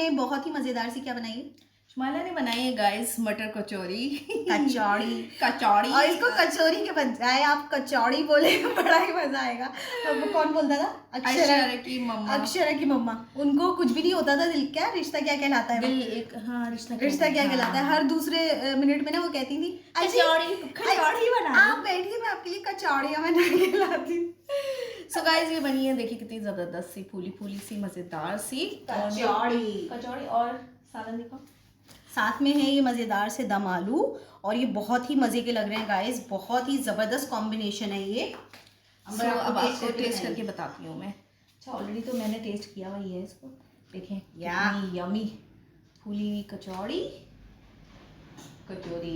ने बहुत ही मजेदार सी क्या बनाई है? शुमाइला ने बनाई है गाइस मटर कचौरी। कचौड़ी और इसको कचौरी के बजाय आप कचौड़ी बोले बड़ा ही मजा आएगा। तो वो कौन बोलता था? अक्षरा की मम्मा। अक्षरा की मम्मा। उनको कुछ भी नहीं होता था दिल क्या रिश्ता क्या कहलाता है, दिल एक हाँ रिश्ता क्या कहलाता है। हर दूसरे मिनट में ना वो कहती थी कचौड़ी बना, आप बैठिए मैं आपके लिए कचौड़ियाँ बना के लाती हूँ। सो गाइस ये बनी है, देखिए कितनी जबरदस्त सी फूली फूली सी मजेदार सी कचौड़ी और सालन दिखाओ। साथ में है ये मज़ेदार से दम आलू और ये बहुत ही मज़े के लग रहे हैं गाइस, बहुत ही ज़बरदस्त कॉम्बिनेशन है ये। अब आपको टेस्ट करके बताती हूँ मैं। अच्छा ऑलरेडी तो मैंने टेस्ट किया हुआ ही है इसको, देखें कितनी यमी फूली हुई कचौड़ी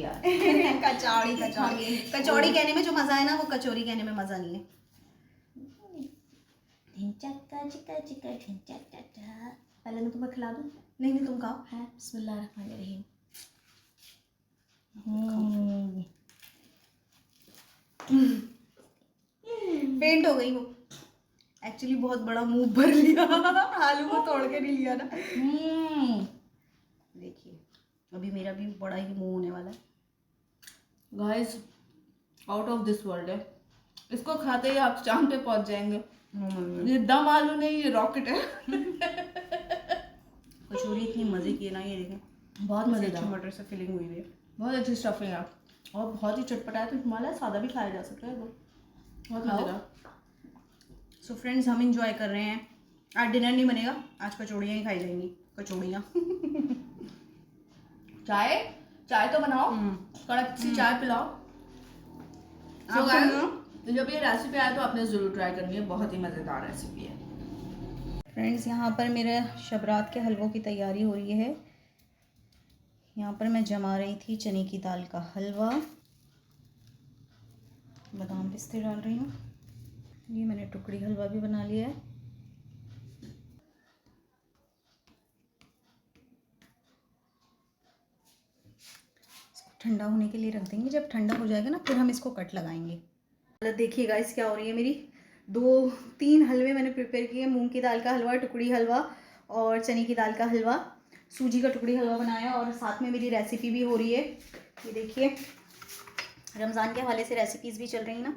यार। कचौड़ी कहने में जो मज़ा है ना वो कचौरी कहने में मज़ा नहीं है। पहले मैं तुम्हें खिला दूँ? नहीं तुम खाओ। है बिस्मिल्लाहिर्रहमानिर्रहीम। पेंट हो गई वो, एक्चुअली बहुत बड़ा मुंह भर लिया। आलू को तोड़ के नहीं लिया ना। देखिए अभी मेरा भी बड़ा ही मुंह होने वाला है guys, out of this world है। इसको खाते ही आप चांद पे पहुंच जाएंगे। ये दम आलू नहीं, ये रॉकेट है। कचौरी इतनी मजे की है ना, ये देखें बहुत मजेदार मटर से फिलिंग हुई है, बहुत अच्छी स्टफिंग है और बहुत ही चटपटा है। तो हिमालय सादा भी खाया जा सकता है, तो बहुत मजेदार। सो फ्रेंड्स हम इंजॉय कर रहे हैं। आज डिनर नहीं बनेगा, आज कचौड़ियाँ ही खाई जाएंगी। कचौड़ियाँ चाय तो बनाओ, कड़क सी चाय पिलाओ। जब ये रेसिपी आए तो आपने ज़रूर ट्राई करनी है, बहुत ही मज़ेदार रेसिपी है। फ्रेंड्स यहाँ पर मेरे शबरात के हलवों की तैयारी हो रही है। यहाँ पर मैं जमा रही थी चने की दाल का हलवा, बादाम पिस्ते डाल रही हूँ। ये मैंने टुकड़ी हलवा भी बना लिया है। इसको ठंडा होने के लिए रख देंगे, जब ठंडा हो जाएगा ना फिर हम इसको कट लगाएंगे। देखिए गाइस क्या हो रही है, मेरी 2-3 हलवे मैंने प्रिपेयर किए। मूंग की दाल का हलवा, टुकड़ी हलवा और चने की दाल का हलवा, सूजी का टुकड़ी हलवा बनाया और साथ में मेरी रेसिपी भी हो रही है। ये देखिए रमज़ान के हवाले से रेसिपीज़ भी चल रही हैं ना।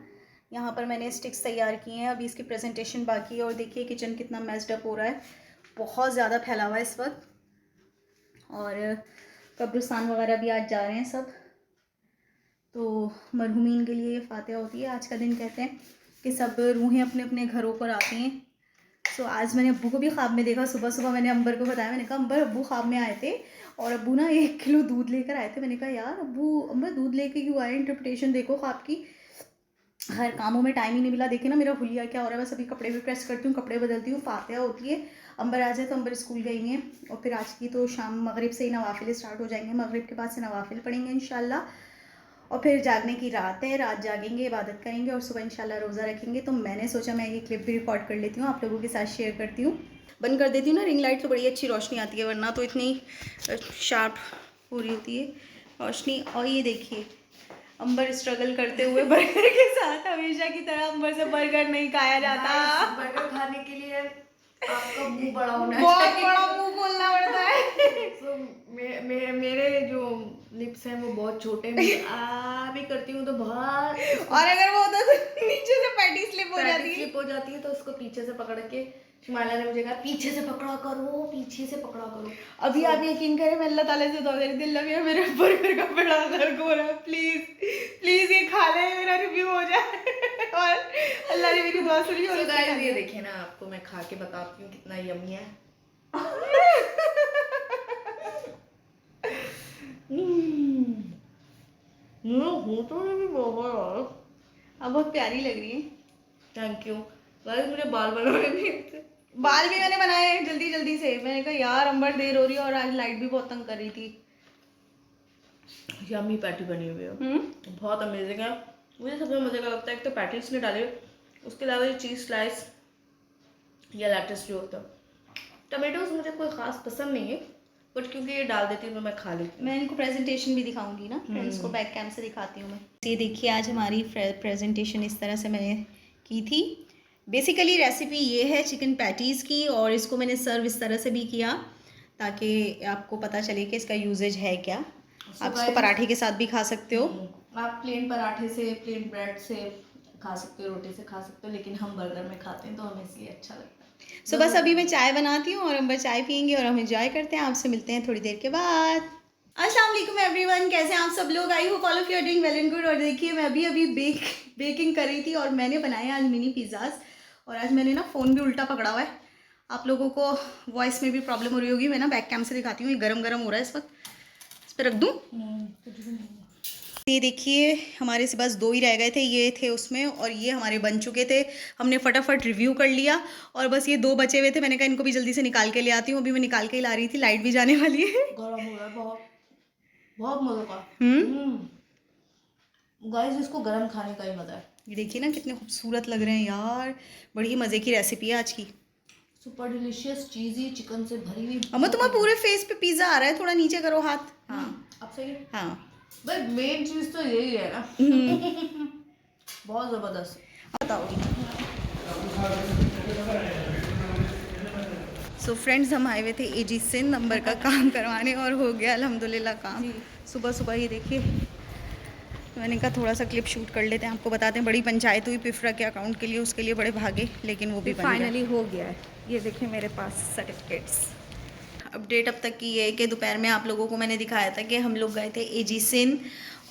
यहाँ पर मैंने स्टिक्स तैयार किए हैं, अभी इसकी प्रेजेंटेशन बाकी है। और देखिए किचन कितना मेस्ड अप हो रहा है, बहुत ज़्यादा फैला हुआ है इस वक्त। और कब्रिस्तान वगैरह भी आज जा रहे हैं सब, तो मरहूमीन के लिए फातिहा होती है। आज का दिन कहते हैं कि सब रूहें अपने अपने घरों पर आती हैं। सो आज मैंने अब्बू को भी ख्वाब में देखा। सुबह सुबह मैंने अंबर को बताया, मैंने कहा अंबर अब्बू ख्वाब में आए थे और अब्बू ना 1 किलो दूध लेकर आए थे। मैंने कहा यार अब्बू अंबर दूध लेके क्यों आए, इंटरप्रिटेशन देखो ख्वाब की। हर कामों में टाइम ही नहीं मिला। देखे ना मेरा हुलिया क्या हो रहा है, बस अभी कपड़े भी प्रेस करती हूँ, कपड़े बदलती हूँ, फातिहा होती है, अंबर आ जाए तो अंबर स्कूल गई हैं। और फिर आज की तो शाम मगरिब से ही नवाफिल स्टार्ट हो जाएंगे, मगरिब के बाद से नवाफिल पढ़ेंगे इंशाल्लाह। और फिर जागने की रात है, रात जागेंगे, इबादत करेंगे और सुबह इंशाल्लाह रोज़ा रखेंगे। तो मैंने सोचा मैं ये क्लिप भी रिकॉर्ड कर लेती हूँ, आप लोगों के साथ शेयर करती हूँ। बंद कर देती हूँ ना, रिंग लाइट तो बड़ी अच्छी रोशनी आती है, वरना तो इतनी शार्प हो रही होती है रोशनी। और ये देखिए अंबर स्ट्रगल करते हुए बर्गर के साथ, हमेशा की तरह अंबर से बर्गर नहीं खाया जाता। बर्गर खाने के लिए आपका मुंह बड़ा होना बहुत बड़ा मुंह खोलना पड़ता है। तो मेरे जो लिप्स हैं वो बहुत छोटे, मैं आ भी करती हूँ तो बहुत, और अगर वो होता तो नीचे से पैटी स्लिप हो जाती है तो उसको पीछे से पकड़ के शुमाइला ने मुझे कहा पीछे से पकड़ा करो, पीछे से पकड़ा करो। अभी आप यकीन करें मैं अल्लाह ताला से दुआ करी थी, अल्लाह भैया मेरे बर्गर का बड़ा दर्द हो रहा है, प्लीज ये खा ले, मेरा रिव्यू हो जाए। और अल्लाह ने मेरी दुआ सुनी। और गाइस ये देखिए ना, आपको मैं खा के बताती हूँ कितना यम्मी है। अब बहुत प्यारी लग रही है। Thank you guys. मुझे बाल बनाने नहीं थे, बाल भी मैंने बनाए जल्दी से। मैंने कहा यार अंबर देर हो रही है और आज लाइट भी बहुत तंग कर रही थी। यम्मी पैटी बनी हुई है, बहुत अमेजिंग है। मुझे सबसे मजे का लगता है एक तो पैटीज ने डाले, उसके अलावा ये चीज़ स्लाइस या लेटस जो होता है। टमेटोज मुझे कोई ख़ास पसंद नहीं है, बट क्योंकि ये डाल देती हूँ तो मैं खा लेती हूँ। मैं इनको प्रेजेंटेशन भी दिखाऊंगी ना फ्रेंड्स को, बैक कैम से दिखाती हूँ मैं। ये देखिए आज हमारी प्रेजेंटेशन इस तरह से मैंने की थी। बेसिकली रेसिपी ये है चिकन पैटीज़ की, और इसको मैंने सर्व इस तरह से भी किया ताकि आपको पता चले कि इसका यूजेज है क्या। आप इसको guys, पराठे के साथ भी खा सकते हो। आप प्लेन पराठे से, प्लेन ब्रेड से खा सकते हो, रोटी से खा सकते हो, लेकिन हम बर्गर में खाते हैं तो हमें इसलिए अच्छा लगता है। सो बस अभी मैं चाय बनाती हूँ और हम बस चाय पियेंगे और हम एंजॉय करते हैं। आपसे मिलते हैं थोड़ी देर के बाद। अस्सलाम वालेकुम एवरीवन, कैसे हैं आप सब लोग? I hope all of you are doing well and good. और देखिए मैं अभी बेकिंग कर रही थी और मैंने बनाए आज मिनी पिज़्ज़ाज़। और आज मैंने ना फ़ोन भी उल्टा पकड़ा हुआ है, आप लोगों को वॉइस में भी प्रॉब्लम हो रही होगी। मैं ना बैक कैम से दिखाती हूँ, ये गरम गरम हो रहा है इस वक्त। इस पर रख दूँ। ये देखिए हमारे से बस 2 ही रह गए थे, ये थे उसमें और ये हमारे बन चुके थे। हमने फटाफट रिव्यू कर लिया और बस ये 2 बचे हुए थे। मैंने कहा इनको भी जल्दी से निकाल के ले आती हूँ। अभी मैं निकाल के ही ला रही थी, लाइट भी जाने वाली है। गरम हो रहा है बहुत, बहुत मज़े का। हम्म, गाइस इसको गरम खाने का ही मज़ा है। ये देखिए ना कितने खूबसूरत लग रहे हैं यार। बड़ी मज़े की रेसिपी है आज की। सुपर डिलीशियस चीज़ी चिकन से भरी हुई। अम्मा तुम्हारे पूरे फेस पे पिज़्ज़ा आ रहा है, थोड़ा नीचे करो हाथ। हाँ अब सही है। हाँ भाई मेन चीज़ तो यही है ना। बहुत ज़बरदस्त। बताओ। सो फ्रेंड्स हम आए हुए थे एजी सिंध नंबर का काम करवाने और हो गया अल्हम्दुलिल्लाह काम। सुबह सुबह ही देखिए मैंने कहा थोड़ा सा क्लिप शूट कर लेते हैं, आपको बताते हैं। बड़ी पंचायत हुई पिफ्रा के अकाउंट के लिए, उसके लिए बड़े भागे, लेकिन वो भी फाइनली हो गया है। ये देखिए मेरे पास सर्टिफिकेट्स। अपडेट अब तक की ये है कि दोपहर में आप लोगों को मैंने दिखाया था कि हम लोग गए थे एजी सिंध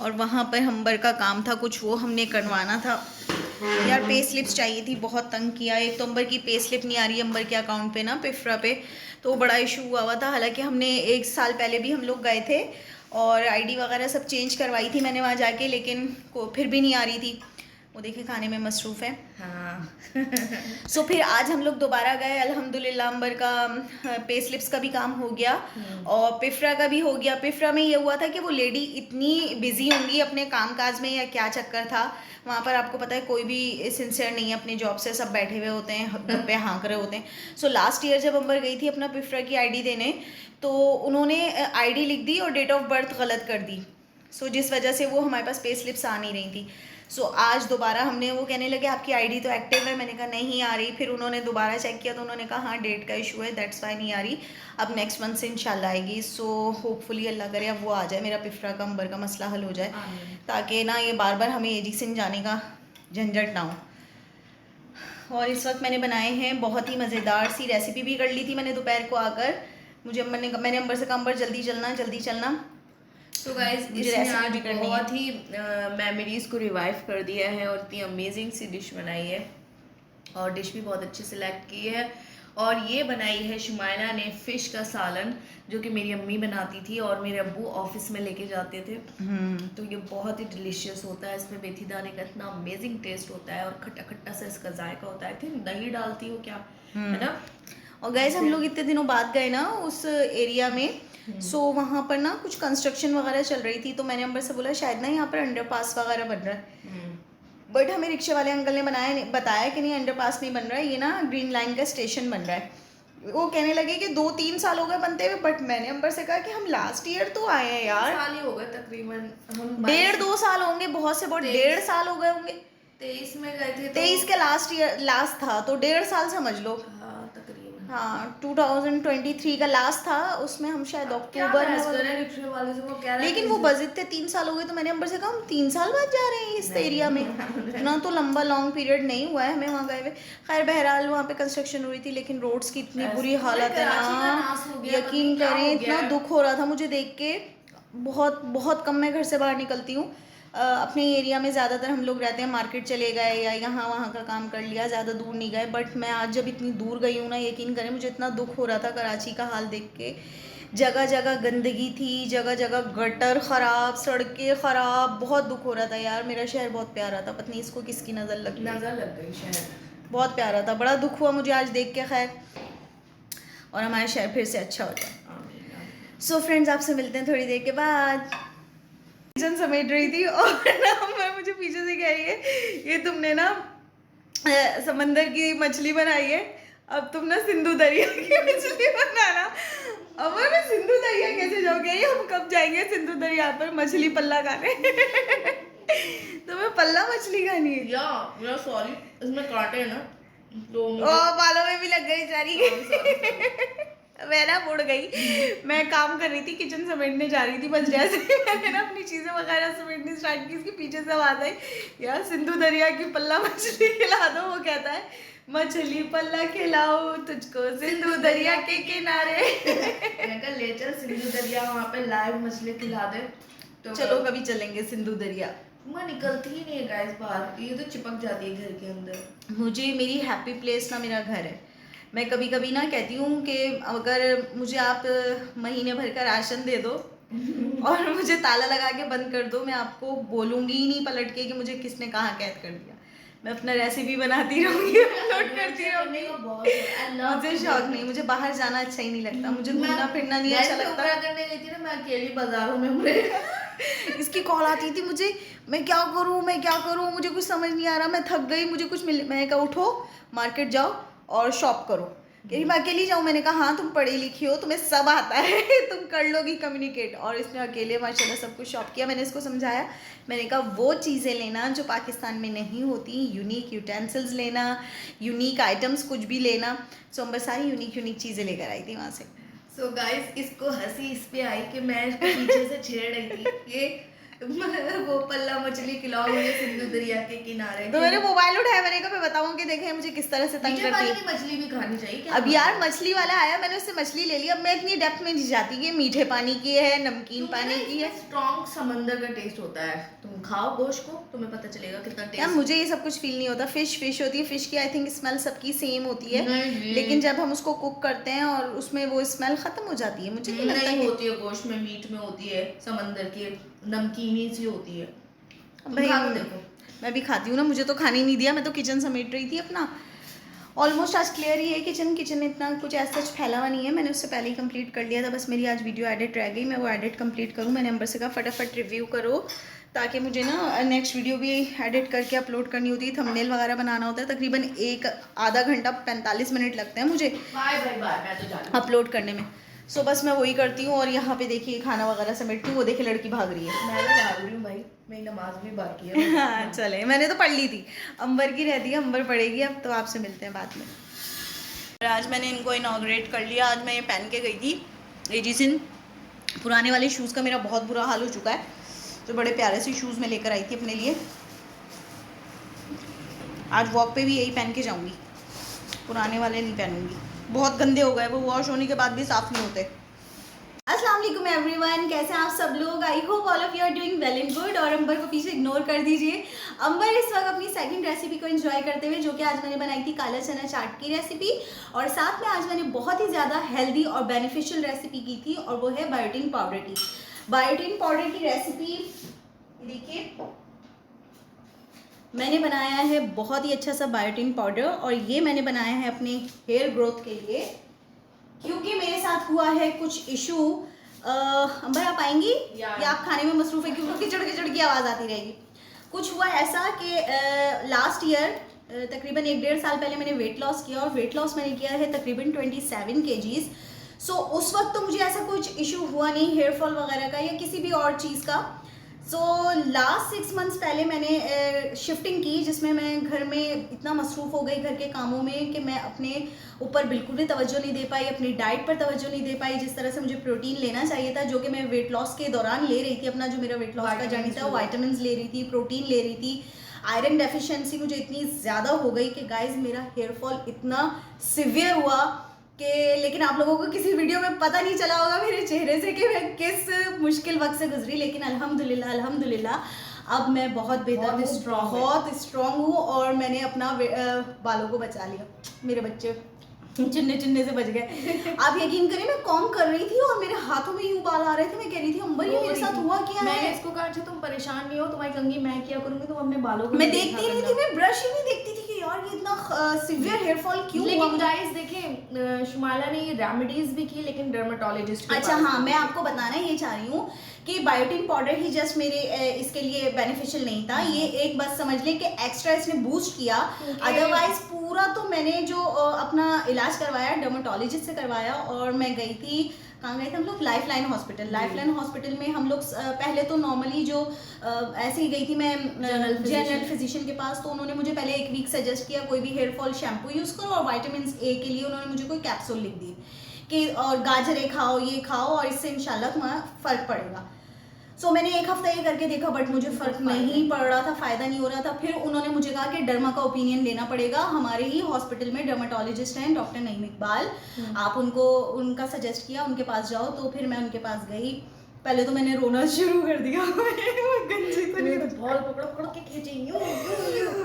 और वहाँ पर हम्बर का काम था कुछ, वो हमने करवाना था। यार पे स्लिप्स चाहिए थी, बहुत तंग किया। एक तो अंबर की पे स्लिप नहीं आ रही अंबर के अकाउंट पे ना, पिफ्रा पे, तो बड़ा इशू हुआ था। हालांकि हमने 1 साल पहले भी हम लोग गए थे और आईडी वगैरह सब चेंज करवाई थी मैंने वहाँ जाके, लेकिन फिर भी नहीं आ रही थी। वो देखिए खाने में मसरूफ़ है। हाँ। सो फिर आज हम लोग दोबारा गए, अल्हम्दुलिल्लाह अंबर का पे स्लिप्स का भी काम हो गया और पिफ्रा का भी हो गया। पिफ्रा में ये हुआ था कि वो लेडी इतनी बिजी होंगी अपने कामकाज में या क्या चक्कर था, वहाँ पर आपको पता है कोई भी सिंसियर नहीं है अपनी जॉब से, सब बैठे हुए होते हैं, गप्पे हाँक रहे होते हैं। सो लास्ट ईयर जब अंबर गई थी अपना पिफ्रा की आईडी देने, तो उन्होंने आईडी लिख दी और डेट ऑफ बर्थ गलत कर दी। सो जिस वजह से वो हमारे पास पे स्लिप्स आ नहीं रही थी। सो आज दोबारा हमने, वो कहने लगे आपकी आईडी तो एक्टिव है, मैंने कहा नहीं आ रही। फिर उन्होंने दोबारा चेक किया तो उन्होंने कहा हाँ डेट का इशू है, दैट्स वाई नहीं आ रही, अब नेक्स्ट मंथ से इंशाल्लाह आएगी। सो होपफुली अल्लाह करे अब वो आ जाए, मेरा पिफ्रा का अंबर का मसला हल हो जाए, ताकि ना ये बार बार हमें एजी सिंध जाने का झंझट ना हो। और इस वक्त मैंने बनाए हैं बहुत ही मज़ेदार सी रेसिपी भी कर ली थी मैंने दोपहर को आकर। मुझे मैंने अंबर से कहा अंबर जल्दी चलना जल्दी चलना। तो गाइस मुझे इसने रेसिपी आज भी करनी बहुत ही मेमोरीज को रिवाइव कर दिया है और इतनी अमेजिंग सी डिश बनाई है और डिश भी बहुत अच्छी सिलेक्ट की है। और ये बनाई है शुमाइला ने फ़िश का सालन, जो कि मेरी अम्मी बनाती थी और मेरे अब्बू ऑफिस में लेके जाते थे। तो ये बहुत ही डिलीशियस होता है, इसमें मेथी दाने का इतना अमेजिंग टेस्ट होता है और खट्टा खट्टा सा इसका जायका होता है। थी दही डालती हो क्या, है ना। और गैस हम लोग इतने दिनों बाद गए ना उस एरिया में, सो वहाँ पर ना कुछ कंस्ट्रक्शन वगैरह चल रही थी, तो मैंने अंबर से बोला शायद ना यहाँ पर अंडरपास वगैरह बन रहा है, बट हमें रिक्शे वाले अंकल ने बताया कि नहीं अंडरपास नहीं बन रहा है, ये ना ग्रीन लाइन का स्टेशन बन रहा है। वो कहने लगे कि 2-3 साल हो गए बनते हुए, बट मैंने अंबर से कहा कि हम लास्ट ईयर तो आए हैं यार, साल ही हो गए तकरीबन, हम 1.5-2 साल होंगे, बहुत से बहुत 1.5 साल हो गए होंगे। 23 में गए थे, 23 के लास्ट था तो 1.5 साल समझ लो। हाँ तकरीबन, हाँ 2023 का लास्ट था, उसमें हम शायद अक्टूबर में, रिक्शे वाले से वो कह रहे लेकिन वो बजट थे 3 साल हो गए। तो मैंने अंबर से कहा हम 3 साल बाद जा रहे हैं इस एरिया में, इतना तो लंबा लॉन्ग पीरियड नहीं हुआ है हमें वहाँ गए हुए। खैर बहरहाल वहाँ पे कंस्ट्रक्शन हो रही थी, लेकिन रोड्स की इतनी बुरी हालत है ना, यकीन करें इतना दुख हो रहा था मुझे देख के। बहुत बहुत कम मैं घर से बाहर निकलती हूँ, अपने एरिया में ज़्यादातर हम लोग रहते हैं, मार्केट चले गए या यहाँ वहाँ का काम कर लिया, ज़्यादा दूर नहीं गए। बट मैं आज जब इतनी दूर गई हूँ ना, यकीन करें मुझे इतना दुख हो रहा था कराची का हाल देख के। जगह जगह गंदगी थी, जगह जगह गटर ख़राब, सड़कें ख़राब, बहुत दुख हो रहा था यार। मेरा शहर बहुत प्यारा था, पता नहीं इसको किसकी नज़र लग गई शहर, बहुत प्यारा था, बड़ा दुख हुआ मुझे आज देख के। खैर और हमारा शहर फिर से अच्छा हो जाए। सो फ्रेंड्स आपसे मिलते हैं थोड़ी देर के बाद। किचन समेट रही थी और ना मैं, मुझे पीछे से कह रही है ये तुमने ना समंदर की मछली बनाई है, अब तुम ना सिंधु दरिया की मछली बनाना। अब मैं सिंधु दरिया कैसे जाओगे, ये हम कब जाएंगे सिंधु दरिया पर मछली पल्ला खाने। तुम्हें पल्ला मछली खानी है या सॉरी इसमें कांटे हैं ना, तो ओ बालों में भी लग गई सारी। मैं ना मुड़ गई, मैं काम कर रही थी, किचन समेटने जा रही थी, बस जैसे ही मैंने ना अपनी चीज़ें वगैरह समेटनी स्टार्ट की, इसके पीछे से आवाज़ आई, यार सिंधु दरिया की पल्ला मछली खिला दो। वो कहता है मछली पल्ला खिलाओ तुझको सिंधु दरिया के किनारे। मैं कहा ले चल सिंधु दरिया, वहाँ पे लाइव मछली खिला दे। तो चलो कभी चलेंगे सिंधु दरिया। मैं निकलती ही नहीं है गाइस बाहर, ये तो चिपक जाती है घर के अंदर। मुझे मेरी हैप्पी प्लेस ना मेरा घर है। मैं कभी कभी ना कहती हूँ कि अगर मुझे आप महीने भर का राशन दे दो और मुझे ताला लगा के बंद कर दो, मैं आपको बोलूँगी ही नहीं पलट के कि मुझे किसने कहाँ कैद कर दिया। मैं अपना रेसिपी बनाती रहूँगी, अपलोड करती रहूँगी। मुझे शौक नहीं, मुझे बाहर जाना अच्छा ही नहीं लगता, मुझे घूमना फिरना नहीं अच्छा लगता। करने गई थी ना मैं अकेली बाजारों में, इसकी कॉल आती थी मुझे, मैं क्या करूँ, मुझे कुछ समझ नहीं आ रहा, मैं थक गई, मुझे कुछ मिल। मैंने कहा उठो मार्केट जाओ और शॉप करो। कहीं मैं अकेली जाऊँ? मैंने कहा हाँ तुम पढ़ी लिखी हो, तुम्हें सब आता है, तुम कर लोगी कम्युनिकेट। और इसने अकेले माशाल्लाह सब कुछ शॉप किया। मैंने इसको समझाया, मैंने कहा वो चीज़ें लेना जो पाकिस्तान में नहीं होती, यूनिक यूटेंसिल्स लेना, यूनिक आइटम्स कुछ भी लेना। सो हम बस सारी यूनिक चीज़ें लेकर आई थी वहाँ से। सो गाइस इसको हंसी इस पे आई कि मैं इसको पीछे से छेड़ रही थी कि वो पल्ला मछली खिलाओ मुझे सिंधु दरिया के किनारे। तो मैंने मोबाइल उठाया, मैंने कहा मैं बताऊँ कि देखें मुझे किस तरह से तंग मीठे करती पानी है। की मछली भी खानी चाहिए क्या? अब यार मछली वाला आया, मैंने उससे मछली ले ली। अब मैं इतनी डेप्थ में नहीं जाती कि मीठे पानी की है, नमकीन पानी की है। स्ट्रॉन्ग समंदर का टेस्ट होता है, तुम खाओ गोश्त को, तुम्हें पता चलेगा कितना यार टेस्ट। मुझे ये सब कुछ फील नहीं होता। फिश होती है, फिश की आई थिंक स्मेल सबकी सेम होती है, नहीं। लेकिन जब हम उसको कुक करते हैं और उसमें वो स्मेल खत्म हो जाती है। मुझे नहीं लगता नहीं कि होती है, गोश्त में मीट में होती है, समंदर की नमकीनी सी होती है। भाई खा के देखो। मैं भी खाती हूँ ना, मुझे तो खाने नहीं दिया। मैं तो किचन समेट रही थी अपना। ऑलमोस्ट आज क्लियर ही है किचन इतना कुछ ऐसा सच फैला हुआ नहीं है। मैंने उससे पहले ही कंप्लीट कर लिया था, बस मेरी आज वीडियो एडिट रह गई, मैं वो एडिट कंप्लीट करूँ। मैंने अंबर से कहा फटाफट रिव्यू करो, ताकि मुझे ना नेक्स्ट वीडियो भी एडिट करके अपलोड करनी होती है, थंबनेल वगैरह बनाना होता है। तकरीबन आधा घंटा 45 मिनट लगते हैं मुझे बाय मैं तो जा रही हूँ। अपलोड करने में। सो बस मैं वही करती हूँ। और यहाँ पे देखिए खाना वगैरह समेटती हूँ। वो देखिए लड़की भाग रही है। मैं तो भाग रही हूँ भाई, मेरी नमाज भी बाकी है। हाँ चले, मैंने तो पढ़ ली थी, अंबर की रहती है, अंबर पढ़ेगी अब। तो आपसे मिलते हैं बाद में। आज मैंने इनको इनॉग्रेट कर लिया। आज मैं ये पहन के गई थी एजिसन। पुराने वाले शूज़ का मेरा बहुत बुरा हाल हो चुका है, तो बड़े प्यारे से शूज़ मैं लेकर आई थी अपने लिए। आज वॉक पे भी यही पहन के जाऊंगी, पुराने वाले नहीं पहनूंगी, बहुत गंदे हो गए, वो वॉश होने के बाद भी साफ़ नहीं होते। अस्सलाम वालेकुम एवरीवन, कैसे हैं आप सब लोग? I hope all of you are doing well and good. और अंबर को पीछे इग्नोर कर दीजिए। अंबर इस वक्त अपनी सेकंड रेसिपी को एंजॉय करते हुए, जो कि आज मैंने बनाई थी काला चना चाट की रेसिपी, और साथ में आज मैंने बहुत ही ज़्यादा हेल्दी और बेनिफिशियल रेसिपी की थी, और वो है बायोटिन पाउडर की। बायोटिन पाउडर की रेसिपी देखिए, मैंने बनाया है बहुत ही अच्छा सा बायोटिन पाउडर, और ये मैंने बनाया है अपने हेयर ग्रोथ के लिए, क्योंकि मेरे साथ हुआ है कुछ इशू। अंबर आप आएंगी या आप खाने में मसरूफ है? क्योंकि खिचड़ की आवाज़ आती रहेगी। कुछ हुआ ऐसा कि लास्ट ईयर तकरीबन 1-1.5 साल पहले मैंने वेट लॉस किया, और वेट लॉस मैंने किया है तकरीबन 27 kgs। सो उस वक्त तो मुझे ऐसा कुछ इशू हुआ नहीं हेयर फॉल वगैरह का या किसी भी और चीज़ का। सो लास्ट 6 मंथ्स पहले मैंने शिफ्टिंग की, जिसमें मैं घर में इतना मसरूफ़ हो गई घर के कामों में कि मैं अपने ऊपर बिल्कुल भी तवज्जो नहीं दे पाई, अपनी डाइट पर तवज्जो नहीं दे पाई जिस तरह से मुझे प्रोटीन लेना चाहिए था, जो कि मैं वेट लॉस के दौरान ले रही थी। अपना जो मेरा वेट लॉस का जर्नी था, वाइटामिन ले रही थी, प्रोटीन ले रही थी। आयरन डेफिशिएंसी मुझे इतनी ज़्यादा हो गई कि गाइज मेरा हेयर फॉल इतना सिवियर हुआ कि, लेकिन आप लोगों को किसी वीडियो में पता नहीं चला होगा मेरे चेहरे से कि मैं किस मुश्किल वक्त से गुजरी। लेकिन अल्हम्दुलिल्लाह अब मैं बहुत बेहतर हूँ, बहुत स्ट्रॉन्ग हूँ, और मैंने अपना बालों को बचा लिया। मेरे बच्चे चिन्ने से बच गए। आप यकीन करें, मैं कॉम कर रही थी और मेरे हाथों में यूं बाल आ रहे थे। मैं कह रही थी अंबर ये मेरे साथ हुआ क्या है? मैंने इसको कहा अच्छा तुम परेशान नहीं हो, तुम्हारी कंघी मैं क्या करूंगी, तुम अपने बालों को मैं देखती नहीं थी, मैं ब्रश ही नहीं देखती थी कि यार ये इतना सीवियर हेयर फॉल क्यों हुआ। लेकिन गाइस देखिए, शुमाइला ने ये रेमेडीज भी की, लेकिन डर्मेटोलॉजिस्ट। अच्छा हाँ, मैं आपको बताना ये चाह रही हूँ कि बायोटिन पाउडर ही जस्ट मेरे इसके लिए बेनिफिशियल नहीं था। ये एक बस समझ लें कि एक्स्ट्रा इसने बूस्ट किया। अदरवाइज पूरा तो मैंने जो अपना इलाज करवाया डर्मेटोलॉजिस्ट से करवाया, और मैं गई थी, कहाँ गए थे हम लोग? लाइफलाइन हॉस्पिटल में हम लोग पहले तो नॉर्मली जो ऐसे ही गई थी मैं जनरल फिजिशियन के पास। तो उन्होंने मुझे पहले 1 वीक सजेस्ट किया कोई भी हेयर फॉल शैम्पू यूज़ करो, और विटामिन ए के लिए उन्होंने मुझे कोई कैप्सूल लिख दी कि और गाजरें खाओ, ये खाओ और इससे इंशाल्लाह तुम्हारा फ़र्क पड़ेगा। सो मैंने एक हफ्ता ये करके देखा बट मुझे फ़र्क नहीं पड़ रहा था, फ़ायदा नहीं हो रहा था। फिर उन्होंने मुझे कहा कि डर्मा का ओपिनियन लेना पड़ेगा, हमारे ही हॉस्पिटल में डर्माटोलॉजिस्ट हैं डॉक्टर नईम इकबाल, आप उनको उनका सजेस्ट किया, उनके पास जाओ। तो फिर मैं उनके पास गई। पहले तो मैंने रोना शुरू कर दिया गंजी तो नहीं, बॉल पकड़ पकड़ के खींची यूं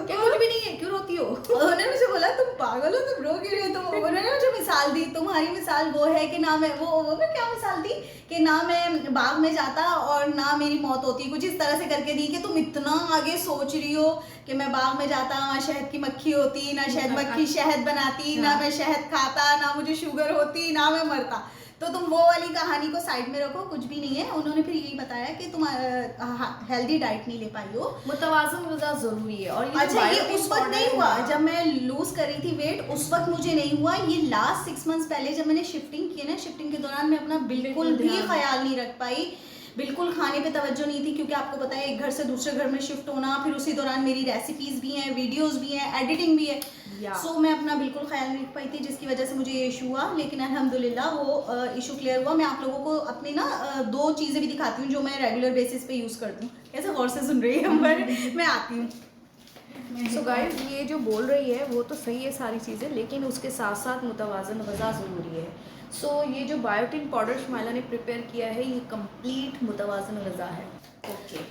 क्या कुछ भी नहीं है, क्यों रोती हो? उन्होंने मुझे बोला तुम पागल हो, तुम रो क्यों रही हो? तो उन्होंने मुझे मिसाल दी, तुम्हारी मिसाल वो है कि ना मैं वो मैं क्या मिसाल दी कि ना मैं बाग में जाता और ना मेरी मौत होती, कुछ इस तरह से करके दी कि तुम इतना आगे सोच रही हो कि मैं बाग में जाता, वहाँ शहद की मक्खी होती, ना शहद मक्खी शहद बनाती, ना मैं शहद खाता, ना मुझे शुगर होती, ना मैं मरता। तो तुम वो वाली कहानी को साइड में रखो, कुछ भी नहीं है। उन्होंने फिर यही बताया कि तुम हेल्दी डाइट नहीं ले पाई हो, मुतवाज़न ग़िज़ा ज़रूरी है। और अच्छा ये उस वक्त नहीं हुआ जब मैं लूज कर रही थी वेट, उस वक्त मुझे नहीं हुआ, ये लास्ट 6 मंथ्स पहले जब मैंने शिफ्टिंग की ना, शिफ्टिंग के दौरान मैं अपना बिल्कुल भी ख्याल नहीं रख पाई, बिल्कुल खाने पे तवज्जो नहीं थी, क्योंकि आपको पता है एक घर से दूसरे घर में शिफ्ट होना, फिर उसी दौरान मेरी रेसिपीज भी हैं, वीडियोस भी हैं, एडिटिंग भी है, सो मैं अपना बिल्कुल ख्याल नहीं रख पाई थी, जिसकी वजह से मुझे ये इशू हुआ। लेकिन अल्हम्दुलिल्लाह वो इशू क्लियर हुआ। मैं आप लोगों को अपनी ना 2 चीज़ें भी दिखाती हूँ जो मैं रेगुलर बेसिस पे यूज़ करती हूँ। कैसे गौर से सुन रही है मैं आती हूँ। सो गाइस ये जो बोल रही है वो तो सही है सारी चीज़ें, लेकिन उसके साथ साथ मुतवाज़न ग़िज़ा ज़रूरी है। सो ये जो बायोटिन पाउडर शुमाइला ने प्रिपेयर किया है ये कंप्लीट मुतवाज़न ग़िज़ा है। ओके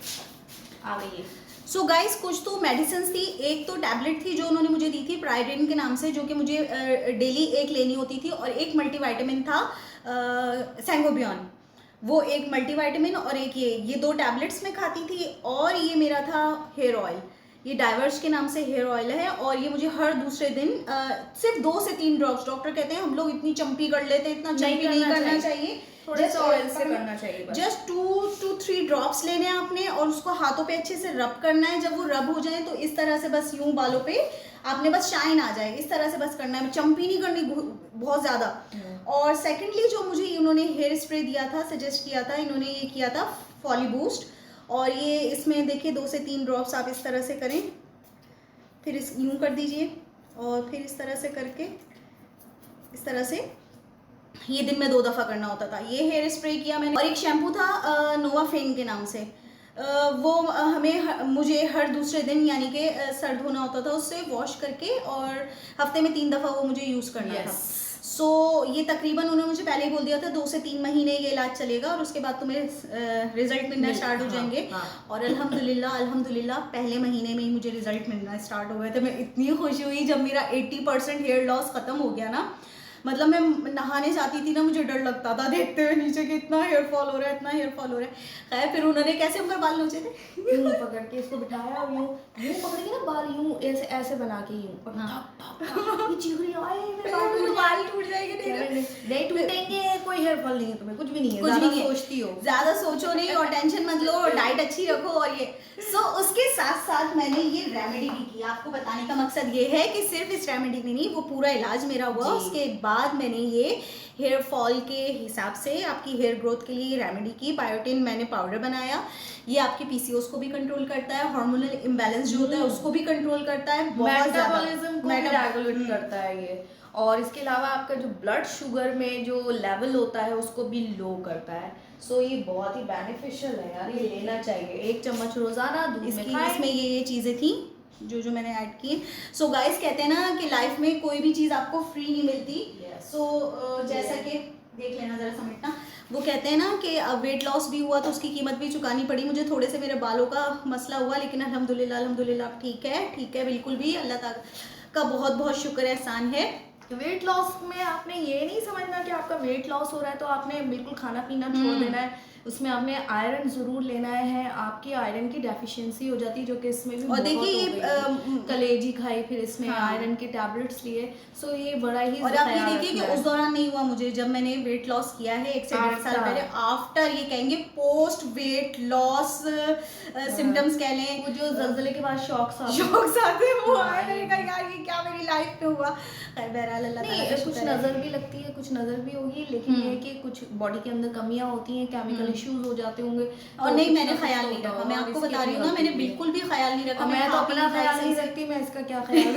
आ गई है। सो गाइस कुछ तो मेडिसिन थी, एक तो टैबलेट थी जो उन्होंने मुझे दी थी प्राइडिन के नाम से, जो कि मुझे डेली एक लेनी होती थी, और एक मल्टीविटामिन था सेंगोबियन, वो एक मल्टीविटामिन और एक ये 2 टैबलेट्स में खाती थी। और ये मेरा था हेयर ऑयल, ये डाइवर्स के नाम से हेयर ऑयल है, और ये मुझे हर दूसरे दिन सिर्फ 2 से 3 ड्रॉप्स, डॉक्टर कहते हैं हम लोग इतनी चंपी कर लेते हैं, इतना चंपी नहीं करना चाहिए, थोड़े से ऑयल से करना चाहिए, जस्ट 2 to 3 ड्रॉप्स लेने हैं आपने, और उसको हाथों पे अच्छे से रब करना है। जब वो रब हो जाए तो इस तरह से बस यूं बालों पे आपने बस शाइन आ जाए, इस तरह से बस करना है, चंपी नहीं करनी बहुत ज़्यादा। और सेकेंडली जो मुझे इन्होंने हेयर स्प्रे दिया था, सजेस्ट किया था, इन्होंने ये किया था फॉली बूस्ट, और ये इसमें देखिए 2 से 3 ड्रॉप्स आप इस तरह से करें, फिर इस यूं कर दीजिए, और फिर इस तरह से करके इस तरह से ये दिन में 2 दफ़ा करना होता था। ये हेयर स्प्रे किया मैंने, और एक शैम्पू था नोवा फेम के नाम से, वो मुझे हर दूसरे दिन यानी कि सर धोना होता था उससे वॉश करके, और हफ्ते में 3 दफ़ा वो मुझे यूज़ करना था। सो ये तकरीबन उन्होंने मुझे पहले ही बोल दिया था 2 से 3 महीने ये इलाज चलेगा, और उसके बाद तुम्हें रिजल्ट मिलना स्टार्ट हो जाएंगे। और अल्हम्दुलिल्लाह पहले महीने में ही मुझे रिजल्ट मिलना स्टार्ट हो गए थे। मैं इतनी खुश हुई जब मेरा 80% हेयर लॉस ख़त्म हो गया ना, मतलब मैं नहाने जाती थी ना, मुझे डर लगता था देखते हुए नीचे कि इतना हेयर फॉल हो रहा है, इतना हेयर फॉल हो रहा है। खैर फिर उन्होंने कैसे ऊपर बाल नोचे थे, यूं पकड़ के इसको बिठाया और यूं पकड़ के ना बाल यूं ऐसे ऐसे बना के यूं, और ये चिगड़ी आए मेरे बाल टूट जाएंगे, नहीं टूटेंगे, कोई हेयर फॉल नहीं है तुम्हें, कुछ भी नहीं है, कुछ नहीं सोचती हो, ज़्यादा सोचो नहीं और टेंशन मत लो, डाइट अच्छी रखो। और ये उसके साथ साथ मैंने ये रेमेडी भी की। आपको बताने का मकसद ये है कि सिर्फ इस रेमेडी में नहीं, वो पूरा इलाज मेरा हुआ, उसके बाद मैंने ये हेयर फॉल के हिसाब से आपकी हेयर ग्रोथ के लिए रेमेडी की। बायोटिन मैंने पाउडर बनाया, ये आपके पीसीओएस को भी कंट्रोल करता है, हार्मोनल इम्बैलेंस जो होता है उसको भी कंट्रोल करता है, मेटाबॉलिज्म को भी रेगुलेट करता है ये, और इसके अलावा आपका जो ब्लड शुगर में जो लेवल होता है उसको भी लो करता है। सो ये बहुत ही बेनिफिशियल है यार, ये लेना चाहिए, 1 चम्मच रोजाना दूध में खाएं। इसमें ये चीज़ें थी जो मैंने ऐड की। सो गाइस कहते हैं ना कि लाइफ में कोई भी चीज़ आपको फ्री नहीं मिलती। सो जैसा कि देख लेना ज़रा समेटना, वो कहते हैं ना कि वेट लॉस भी हुआ तो उसकी कीमत भी चुकानी पड़ी। मुझे थोड़े से मेरे बालों का मसला हुआ, लेकिन अल्हम्दुलिल्लाह ठीक है बिल्कुल भी। अल्लाह ताला का बहुत बहुत शुक्र एहसान है। वेट लॉस में आपने ये नहीं समझना कि आपका वेट लॉस हो रहा है तो आपने बिल्कुल खाना पीना छोड़ देना है, उसमें आपने आयरन ज़रूर लेना है। आपकी आयरन की डेफिशिएंसी हो जाती है, जो कि इसमें भी और देखिए ये कलेजी खाई, फिर इसमें आयरन के टैबलेट्स लिए। सो ये बड़ा ही, और आप ये देखिए कि उस दौरान नहीं हुआ मुझे, जब मैंने वेट लॉस किया है 1 से 1.5 साल पहले, आफ्टर ये कहेंगे पोस्ट वेट लॉस सिम्टम्स कह लें, वो जो ज़लज़ले के बाद शॉक्स आते हैं वो आए, मैंने कहा यार ये क्या मेरी लाइफ में हुआ। खैर बहरहाल अल्लाह ताला कुछ नज़र भी लगती है, कुछ नज़र भी होगी, लेकिन ये कि कुछ बॉडी के अंदर कमियां होती हैं, केमिकल इश्यूज हो जाते होंगे। और नहीं मैंने ख्याल नहीं रखा, मैं आपको बता रही हूँ ना, मैंने बिल्कुल भी ख्याल नहीं रखा। मैं तो अपना ख्याल नहीं रखती, मैं इसका क्या ख्याल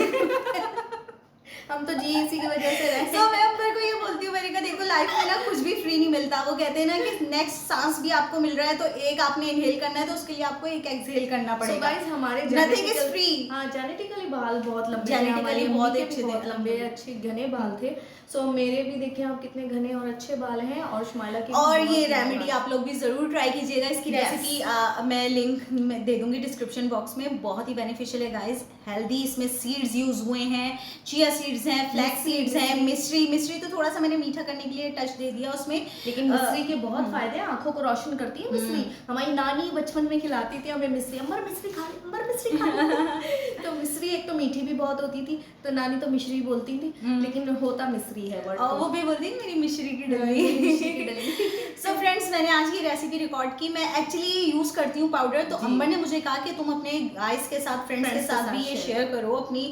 हम तो जी इसी की वजह से रहे। तो मैं अंबर को ये बोलती हूँ, मैंने कहा देखो लाइफ में ना कुछ भी फ्री नहीं मिलता। वो कहते हैं ना कि नेक्स्ट सांस भी आपको मिल रहा है तो एक आपने इनहेल करना है तो उसके लिए आपको एक एक्सहेल करना So पड़ेगा। guys, हमारे नथिंग इज फ्री। हाँ, जेनेटिकली बाल बहुत लंबे थे, Genetically हमारी बहुत मम्मी के अच्छे भी थे। बहुत लंबे अच्छे घने बाल थे। सो मेरे भी देखिए आप कितने घने और अच्छे बाल हैं, और शुमाइला के भी और बहुत ये घने रेमेडी बाल। आप लोग भी जरूर ट्राई कीजिएगा। इसकी Yes. रेसिपी मैं लिंक में दे दूंगी डिस्क्रिप्शन बॉक्स में। बहुत ही बेनिफिशियल है गाइस, हेल्दी। इसमें सीड्स यूज हुए हैं, चिया सीड्स हैं, फ्लैक्स सीड्स हैं, मिश्री तो थोड़ा सा मैंने मीठा करने के लिए टच दे दिया उसमें। लेकिन मिश्री के बहुत फायदे हैं, आंखों को रोशन करती है मिश्री। हमारी नानी बचपन में खिलाती थी हमें मिश्री, अमर मिश्री खा ले, अमर मिश्री खा ले। तो मिश्री एक तो मीठी भी बहुत होती थी, तो नानी तो मिश्री बोलती थी, लेकिन होता मिश्री है वर्ड। और वो भी बोलती है मेरी मिश्री की डली। सो फ्रेंड्स, मैंने आज की रेसिपी रिकॉर्ड की। मैं एक्चुअली यूज करती हूँ पाउडर, तो अंबर ने मुझे कहा कि तुम अपने गाइस के साथ, फ्रेंड्स के साथ भी ये शेयर करो अपनी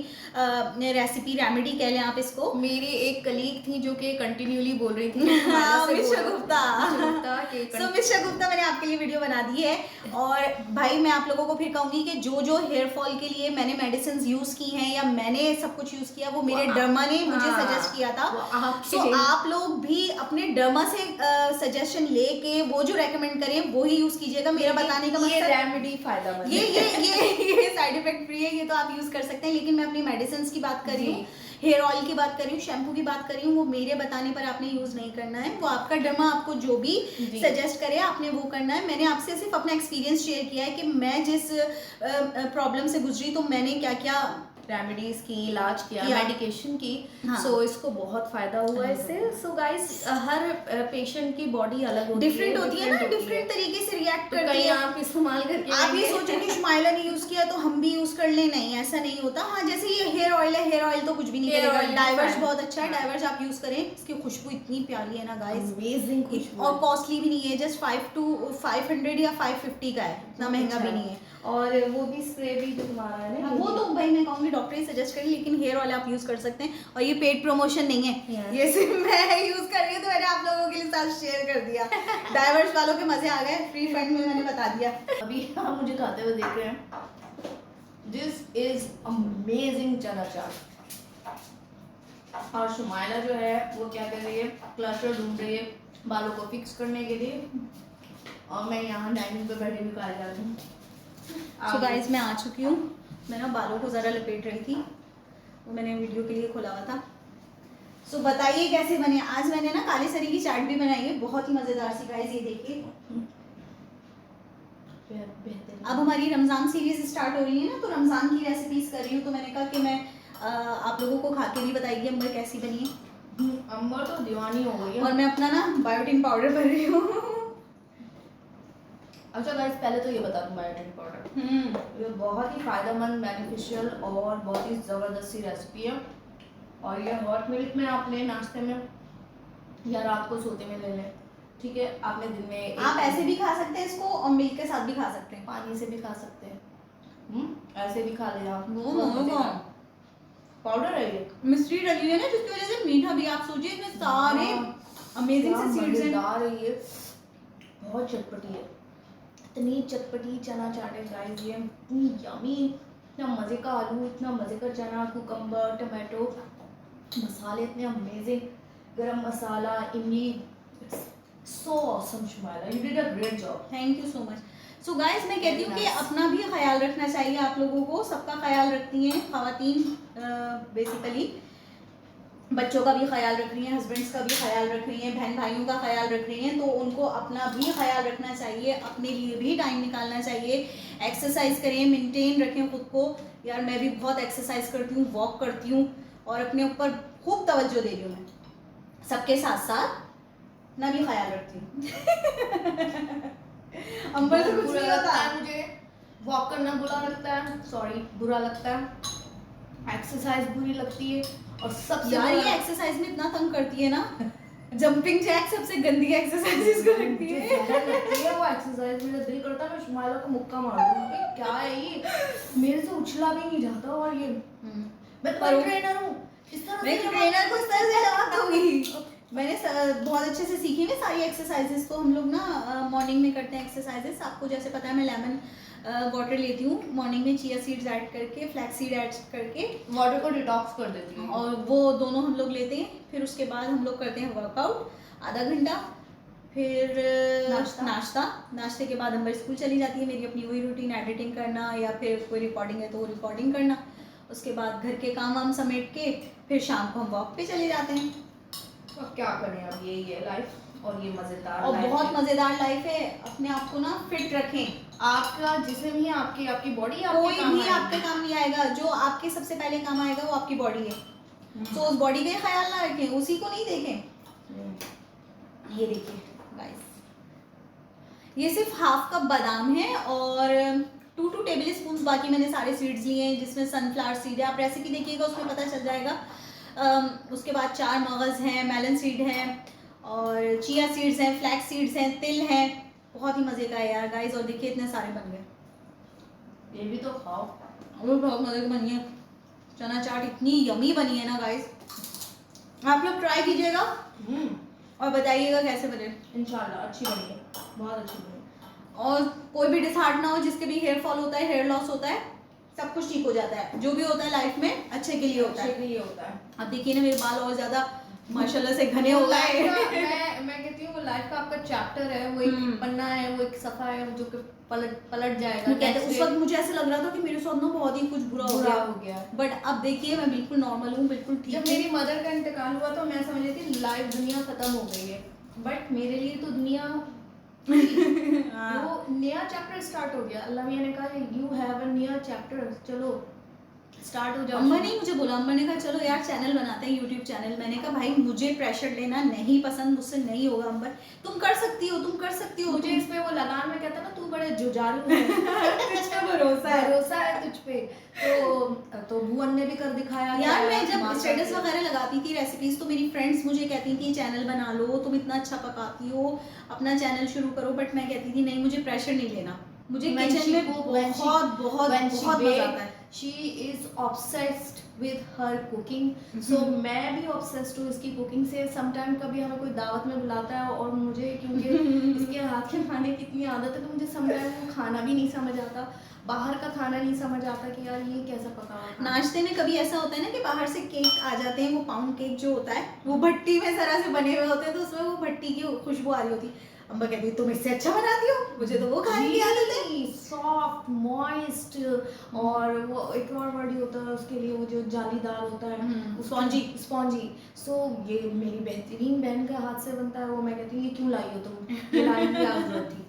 रेसिपी, रेमेडी कह लें आप इसको। मेरी एक कलीग थी जो कि कंटिन्यूली बोल रही थी मिश्रा गुप्ता। सो मिश्रा गुप्ता, मैंने आपके लिए वीडियो बना दी है। और भाई मैं आप लोगों को फिर कहूंगी कि जो हेयर फॉल के लिए मैंने मेडिसिन यूज की हैं या मैंने सब कुछ यूज किया, वो मेरे डर्मा ने मुझे सजेस्ट किया था। सो आप लोग भी अपने डर्मा से सजेशन लेके वो जो रेकमेंड करें वो ही यूज कीजिएगा। मेरा बताने का ये मतलब रेमेडी फायदेमंद ये साइड इफेक्ट फ्री है, ये तो आप यूज कर सकते हैं। लेकिन मैं अपनी मेडिसिन की बात कर रही हूँ, हेयर ऑयल की बात कर रही हूँ, शैम्पू की बात कर रही हूँ, वो मेरे बताने पर आपने यूज नहीं करना है। वो आपका डर्मा आपको जो भी सजेस्ट करे आपने वो करना है। मैंने आपसे सिर्फ अपना एक्सपीरियंस शेयर किया है कि मैं जिस प्रॉब्लम से गुजरी तो मैंने क्या क्या रेमेडीज की, इलाज किया, मेडिकेशन की। हाँ। सो इसको बहुत फायदा हुआ इससे। सो गाइस, हर पेशेंट की बॉडी अलग होती डिफरेंट होती है ना, डिफरेंट तरीके से रिएक्ट तो करती कहीं है। आप इस्तेमाल करके आप ये सोचो कि शुमाइला ने यूज किया तो हम भी यूज कर ले, नहीं ऐसा नहीं होता। हाँ, जैसे ये हेयर ऑयल है, हेयर ऑयल तो कुछ भी नहीं Hair करेगा। oil diverse fine। बहुत अच्छा है, डाइवर्स आप यूज करें। इसकी खुशबू इतनी प्यारी है ना गाइस, अमेजिंग खुशबू, और कॉस्टली भी नहीं है। जस्ट 500 या 550 का है, इतना महंगा भी नहीं है। और वो भी स्प्रे भी जो तुम्हारा है ना, वो तो भाई मैं कहूँगी डॉक्टर ही सजेस्ट करें, लेकिन हेयर ऑयल आप यूज कर सकते हैं। और ये पेड प्रमोशन नहीं है, ये सिर्फ मैं यूज कर रही हूँ तो मैंने आप लोगों के लिए साथ शेयर कर दिया। डाइवर्स वालों के मजे आ गए, फ्री फंड में मैंने बता दिया। अभी आप मुझे खाते हुए देख रहे हैं। दिस इज अमेजिंग चना चाट। और शुमाइला जो है वो क्या कर रही है, क्लस्टर ढूंढ रही है बालों को फिक्स करने के लिए, और मैं यहाँ डाइनिंग पे बैठे भी खा जा रही हूँ। सो गाइस, मैं आ चुकी हूँ। मैं ना बालों को ज़रा लपेट रही थी, वो मैंने वीडियो के लिए खोला हुआ था। सो बताइए कैसे बने। आज मैंने ना काली सरी की चाट भी बनाई है, बहुत ही मज़ेदार सी गाइस, ये देखिए। अब हमारी रमज़ान सीरीज स्टार्ट हो रही है ना, तो रमज़ान की रेसिपीज कर रही हूँ, तो मैंने कहा कि मैं आप लोगों को खा के भी बताइए अंबर कैसी बनी है। अंबर तो दीवानी हो गई है। और मैं अपना ना बायोटिन पाउडर भर रही हूँ। अच्छा गाइस, पहले तो ये बता दूं, बायोटिन पाउडर ये बहुत ही फायदेमंद, बेनिफिशियल और बहुत ही ज़बरदस्त सी रेसिपी है। और ये हॉट मिल्क में आपने नाश्ते में या रात को सोते में ले लें, ठीक है। आपने दिन में आप ऐसे भी खा सकते हैं इसको, और मिल्क के साथ भी खा सकते हैं, पानी से भी खा सकते हैं, ऐसे भी खा ले आप। पाउडर है ये, मिश्री डली है ना, जिसकी वजह से मीठा भी। आप सोचिए इसमें सारे अमेजिंग से सीड्स हैं। मज़ेदार है ये, बहुत चटपटी है, इतनी चटपटी चना चाट है गाइस, ये इतनी यमी, इतना मज़े का आलू, इतना मज़े का चना, कुकम्बर, टमाटो, मसाले इतने अमेजिंग, गरम मसाला, इमली, so awesome Shumaila, you did a great job, thank you so much. So guys, मैं कहती हूँ कि अपना भी ख्याल रखना चाहिए आप लोगों को, सबका ख्याल रखती हैं ख़वातीन, बेसिकली बच्चों का भी ख्याल रख रही हैं, हस्बैंड्स का भी ख्याल रख रही हैं, बहन भाइयों का ख्याल रख रही हैं, तो उनको अपना भी ख्याल रखना चाहिए, अपने लिए भी टाइम निकालना चाहिए। एक्सरसाइज करें, मेंटेन रखें खुद को। यार मैं भी बहुत एक्सरसाइज करती हूँ, वॉक करती हूँ, और अपने ऊपर खूब तवज्जो दे रही हूँ मैं, सबके साथ साथ अपना भी ख्याल रखती हूँ। अंबर से कुछ बुरा नहीं लगता होता है मुझे, वॉक करना बुरा लगता है, सॉरी बुरा लगता है, एक्सरसाइज बुरी लगती है, और सबसे यार ये एक्सरसाइज में इतना तंग करती है ना, जंपिंग जैक सबसे गंदी एक्सरसाइज को लगती है। वो एक्सरसाइज, मेरा दिल करता है मैं शुमाइला को मुक्का मार दूं, क्या है ये, मेरे से उछला भी नहीं जाता, और ये मैं तो ट्रेनर हूँ, इस तरह मैं ट्रेनर को इस तरह से जवाब दूंगी। मैंने बहुत अच्छे से सीखी हुई सारी एक्सरसाइजेस, तो हम लोग ना मॉर्निंग में करते हैं एक्सरसाइजेस। आपको जैसे पता है मैं लेमन वाटर लेती हूँ मॉर्निंग में, चिया सीड्स ऐड करके, फ्लैक्स सीड ऐड करके, वाटर को डिटॉक्स कर देती हूँ। और वो दोनों हम लोग लेते हैं। फिर उसके बाद हम लोग करते हैं वर्कआउट आधा घंटा, फिर नाश्ते के बाद अम्बर स्कूल चली जाती है, मेरी अपनी वही रूटीन, एडिटिंग करना या फिर कोई रिकॉर्डिंग है तो वो रिकॉर्डिंग करना। उसके बाद घर के काम वाम समेट के फिर शाम को हम वॉक पे चले जाते हैं। अब क्या करें, अब यही है लाइफ, और ये मजेदार और life बहुत है। मज़ेदार लाइफ है। अपने आप को ना फिट रखें। आपका जिसम ही आपकी बॉडी कोई भी आपके काम नहीं आएगा, जो आपके सबसे पहले काम आएगा वो आपकी बॉडी है। तो उस बॉडी का ही ख्याल ना रखें, उसी को नहीं देखें। ये देखिए गाइस, ये सिर्फ हाफ कप बादाम है और 2 टेबल स्पून बाकी मैंने सारे सीड्स लिए हैं, जिसमें सनफ्लावर सीड है। आप रेसिपी देखिएगा उसमें पता चल जाएगा। उसके बाद 4 मगज़ हैं, मेलन सीड है और चिया सीड्स हैं, फ्लैक्स सीड्स हैं, तिल हैं। बहुत ही मज़े का है यार गाइस। और देखिए इतने सारे बन गए। ये भी तो खाओ। वो बहुत मज़े की बनी है। चना चाट इतनी यमी बनी है ना गाइस, आप लोग ट्राई कीजिएगा और बताइएगा कैसे बने। इंशाल्लाह अच्छी बनी है, बहुत अच्छी बनी है। और कोई भी डिसहार्ट ना हो, जिसके भी हेयर फॉल होता है, हेयर लॉस होता है, सब कुछ ठीक हो जाता है। जो भी होता है लाइफ में अच्छे के लिए होता अच्छे है। के लिए होता है। अब देखिए ना मेरे बाल और ज्यादा माशाल्लाह से घने हो गए। मैं कहती हूँ वो लाइफ का आपका चैप्टर है, वो एक पन्ना है, वो एक सफा है जो कि पलट जाएगा। कहते हैं, उस वक्त मुझे ऐसा लग रहा था कि मेरे साथ ना बहुत ही कुछ बुरा हो गया, बट अब देखिए मैं बिल्कुल नॉर्मल हूँ, बिल्कुल ठीक। जब मेरी मदर का इंतकाल हुआ तो मैं समझ रही थी लाइफ दुनिया खत्म हो गई है, बट मेरे लिए तो दुनिया वो नया चैप्टर स्टार्ट हो गया। अल्लाह मियां ने कहा यू हैव अ नया चैप्टर, चलो स्टार्ट हो जाओ। अम्मा ने मुझे बोला, अम्मा ने कहा चलो यार चैनल बनाते हैं, यूट्यूब चैनल। मैंने कहा भाई मुझे प्रेशर लेना नहीं पसंद, मुझसे नहीं होगा अम्बर, तुम कर सकती हो, तुम कर सकती हो। मुझे इस पे वो लगान में कहता ना तू बड़े जुझारू है तुझ पे भरोसा है तुझ पे। तो भुवन ने भी कर दिखाया यार। मैं जब स्टेटस वगैरह लगाती थी रेसिपीज तो मेरी फ्रेंड्स मुझे कहती थी चैनल बना लो, तुम इतना अच्छा पकाती हो, अपना चैनल शुरू करो। बट मैं कहती थी नहीं, मुझे प्रेशर नहीं लेना, मुझे किचन में बहुत बहुत बहुत मजा आता है। She is obsessed with her cooking, so मैं भी obsessed हूँ इसकी कुकिंग से। समटाइम कभी हमें कोई दावत में बुलाता है और मुझे क्योंकि इसके हाथ के खाने की इतनी आदत है तो मुझे समटाइम वो खाना भी नहीं समझ आता, बाहर का खाना नहीं समझ आता कि यार ये कैसा पका हुआ। नाश्ते में कभी ऐसा होता है ना कि बाहर से केक आ जाते हैं, वो पाउंड केक जो होता है वो भट्टी में जरा से बने हुए होते हैं, तो उसमें वो भट्टी की खुशबू आ रही होती है। अम्मा कहती तुम इससे अच्छा बनाती हो, मुझे तो वो खाने की आदत है। सॉफ्ट मॉइस्ट, और वो एक और वर्ड होता है उसके लिए, वो जो जालीदार होता है, स्पॉन्जी। सो ये मेरी बेहतरीन बहन के हाथ से बनता है वो। मैं कहती हूँ ये क्यों लाई हो तुम, ये लाने की जरूरत थी।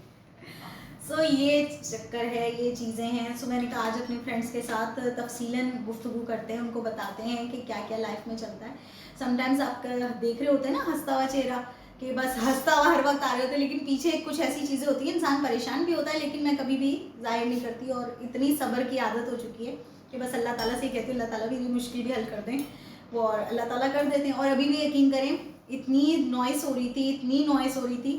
सो ये चक्कर है, ये चीज़ें हैं। सो मैंने कहा आज अपने फ्रेंड्स के साथ तफसीलन गुफ्तगू करते हैं, उनको बताते हैं कि क्या क्या लाइफ में चलता है। समटाइम्स आप देख रहे होते हैं ना हंसता हुआ चेहरा, कि बस हंसता हुआ हर वक्त आ रहे होते हैं, लेकिन पीछे कुछ ऐसी चीज़ें होती हैं, इंसान परेशान भी होता है, लेकिन मैं कभी भी जाहिर नहीं करती। और इतनी सब्र की आदत हो चुकी है कि बस अल्लाह ताला से कहती हूँ अल्लाह ताला भी मुश्किल भी हल कर दें, वो और अल्लाह ताला कर देते हैं। और अभी भी यकीन करें इतनी नॉइस हो रही थी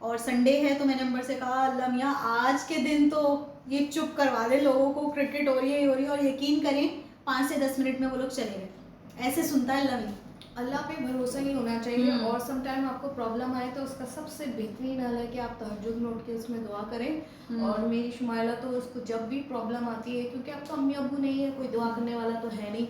और संडे है तो मैंने अम्बर से कहा अल्लाह मियाँ आज के दिन तो ये चुप करवा दे लोगों को, क्रिकेट हो रही है। और यकीन करें 5 से 10 मिनट में वो लोग चले गए। ऐसे सुनता है अल्लाह मियाँ। अल्लाह पे भरोसा ही होना चाहिए। और समटाइम आपको प्रॉब्लम आए तो उसका सबसे बेहतरीन हल है कि आप तहज्जुद में उठ के उसमें दुआ करें। और मेरी शुमाइला तो उसको जब भी प्रॉब्लम आती है, क्योंकि अब तो अम्मी अब्बू नहीं है, कोई दुआ करने वाला तो है नहीं,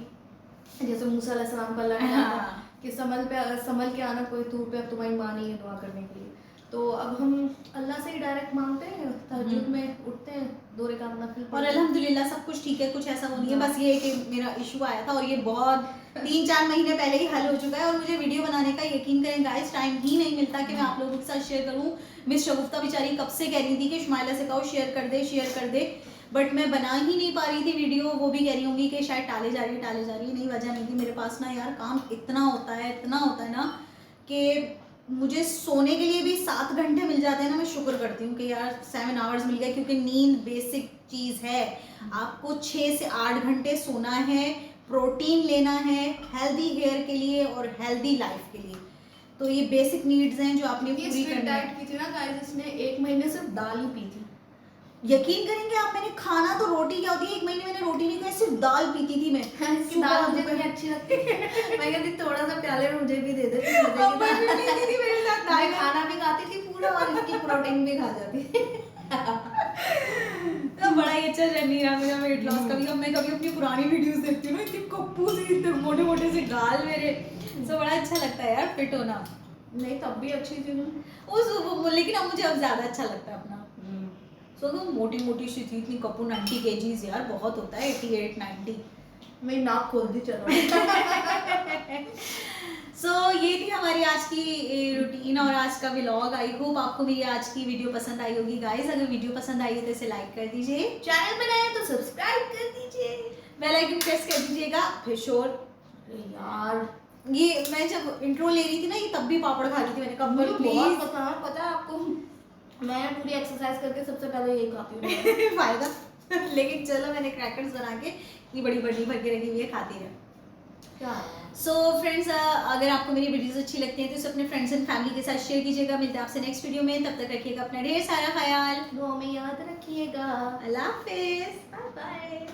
जैसे मूसा अलैहिस्सलाम का अल्लाह ने कहा कि संभल के आना, कोई तूर पे अब तुम्हारी माँ नहीं है दुआ करने के लिए। तो अब हम अल्लाह से ही डायरेक्ट मांगते हैं, तहज्जुद में उठते हैं, 2 रकात नफिल। और अल्हम्दुलिल्लाह सब कुछ ठीक है, कुछ ऐसा वो नहीं है। बस ये है कि मेरा इशू आया था और ये बहुत 3-4 महीने पहले ही हल हो चुका है। और मुझे वीडियो बनाने का यकीन करें गाइस टाइम ही नहीं मिलता कि मैं आप लोगों के साथ शेयर करूँ। मिस शगुफ्ता बेचारी कब से कह रही थी कि शुमाइला से कहो शेयर कर दे, बट मैं बना ही नहीं पा रही थी वीडियो। वो भी कह रही होंगी कि शायद टाले जा रही है। नहीं, वजह नहीं थी मेरे पास ना यार, काम इतना होता है ना कि मुझे सोने के लिए भी 7 घंटे मिल जाते हैं ना। मैं शुक्र करती हूँ कि यार 7 आवर्स मिल गए, क्योंकि नींद बेसिक चीज़ है। आपको 6 से 8 घंटे सोना है, प्रोटीन लेना है हेल्दी हेयर के लिए और हेल्दी लाइफ के लिए। तो ये बेसिक नीड्स हैं जो आपने पूरी करनी है। डाइट की थी ना गाइस, इसने 1 महीने सिर्फ दाल ही पी थी। यकीन करेंगे आप, मैंने खाना तो रोटी क्या होती है, 1 महीने मैंने रोटी नहीं खाई, सिर्फ दाल पीती थी मैं। दाल मुझे इतनी अच्छी लगती है। मैं कहती थोड़ा सा प्याले में मुझे भी दे दे, मेरे साथ दाल खाना भी खाती थी पूरा और इसकी प्रोटीन भी खा जाती। तो मतलब बड़ा ही अच्छा जर्नी रहा मेरा वेट लॉस का भी। अब मैं कभी अपनी पुरानी वीडियोस देखती हूँ ना, इतनी कप्पू सी, इतने मोटे मोटे से गाल मेरे, तो बड़ा अच्छा लगता है यार फिट होना। नहीं तब भी अच्छी थी तुम। लेकिन अब मुझे अब ज़्यादा अच्छा लगता है अपना। सो तो मोटी मोटी सी थी, इतनी कप्पू 90 kgs यार, बहुत होता है 88-90। मेरी नाक खोल दी चलो। सो ये थी हमारी आज की रूटीन और आज का व्लॉग। आई होप आपको मेरी आज की वीडियो पसंद आई होगी गाइस। अगर वीडियो पसंद आई है तो इसे लाइक कर दीजिए, चैनल पर नए तो सब्सक्राइब कर दीजिए, बेल आइकन प्रेस कर दीजिएगा। फिर शोर यार ये मैं जब इंट्रो ले रही थी ना, ये तब भी पापड़ खा रही थी मैंने, कब मुझे प्लीज बहुत पता है आपको, मैं पूरी एक्सरसाइज करके सबसे पहले यही खाती हूँ। फायदा। लेकिन चलो मैंने क्रैकर्स बना के ये बड़ी बड़ी भर के रखी हुई है, खाती रहे। क्या सो फ्रेंड्स, अगर आपको मेरी वीडियोस अच्छी लगती हैं तो इसे अपने फ्रेंड्स एंड फैमिली के साथ शेयर कीजिएगा। मिलते हैं आपसे नेक्स्ट वीडियो में, तब तक रखिएगा अपना ढेर सारा ख्याल। दुआ में याद रखिएगा। अल्लाह हाफिज़, बाय बाय।